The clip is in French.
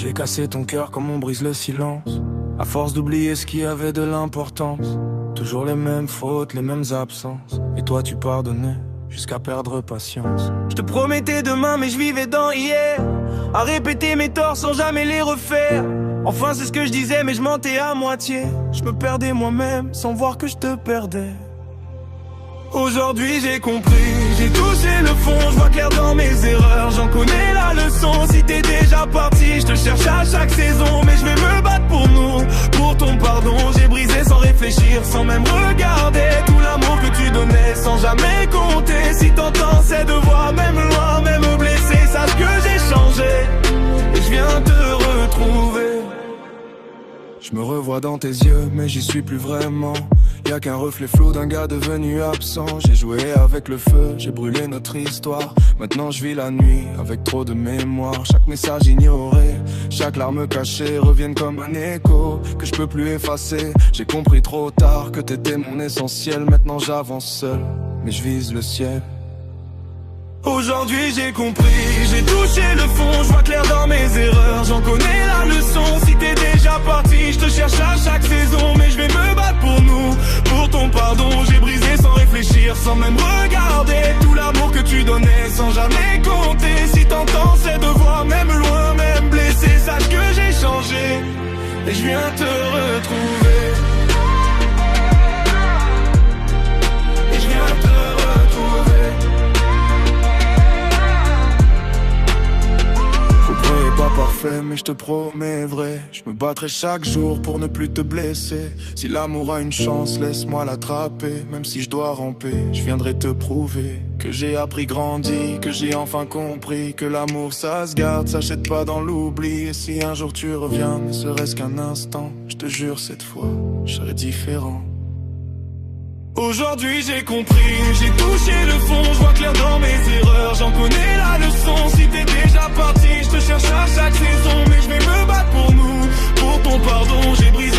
J'ai cassé ton cœur comme on brise le silence, à force d'oublier ce qui avait de l'importance. Toujours les mêmes fautes, les mêmes absences, et toi tu pardonnais jusqu'à perdre patience. Je te promettais demain mais je vivais dans hier, à répéter mes torts sans jamais les refaire. Enfin c'est ce que je disais mais je mentais à moitié. Je me perdais moi-même sans voir que je te perdais. Aujourd'hui j'ai compris, j'ai touché le fond, je vois clair dans mes erreurs, j'en connais la leçon. Si t'es déjà parti, je te cherche à chaque saison, mais je vais me battre pour nous, pour ton pardon. J'ai brisé sans réfléchir, sans même regarder tout l'amour que tu donnais, sans jamais compter. Si t'entends ces deux voix, même loin, même blessé, sache que j'ai changé et je viens te retrouver. Je me revois dans tes yeux, mais j'y suis plus vraiment. Y'a qu'un reflet flou d'un gars devenu absent. J'ai joué avec le feu, j'ai brûlé notre histoire. Maintenant je vis la nuit avec trop de mémoire. Chaque message ignoré, chaque larme cachée reviennent comme un écho que je peux plus effacer. J'ai compris trop tard que t'étais mon essentiel. Maintenant j'avance seul, mais je vise le ciel. Aujourd'hui j'ai compris, j'ai touché le fond, je vois clair dans mes erreurs, j'en connais la leçon. Si t'es déjà parti, je te cherche à chaque saison, mais je vais me battre pour nous, pour ton pardon. J'ai brisé sans réfléchir, sans même regarder tout l'amour que tu donnais, sans jamais compter. Si t'entends ces deux voix, même loin, même blessé, sache que j'ai changé et je viens te retrouver. Et je viens te retrouver. Pas parfait mais je te promets vrai, je me battrai chaque jour pour ne plus te blesser. Si l'amour a une chance, laisse-moi l'attraper. Même si je dois ramper, je viendrai te prouver que j'ai appris, grandi, que j'ai enfin compris que l'amour ça se garde, s'achète pas dans l'oubli. Et si un jour tu reviens, ne serait-ce qu'un instant, je te jure cette fois, je serai différent. Aujourd'hui j'ai compris, j'ai touché le fond, je vois clair dans mes erreurs, j'en connais la leçon. Si t'es déjà parti, je te cherche à chaque saison, mais je vais me battre pour nous, pour ton pardon. J'ai brisé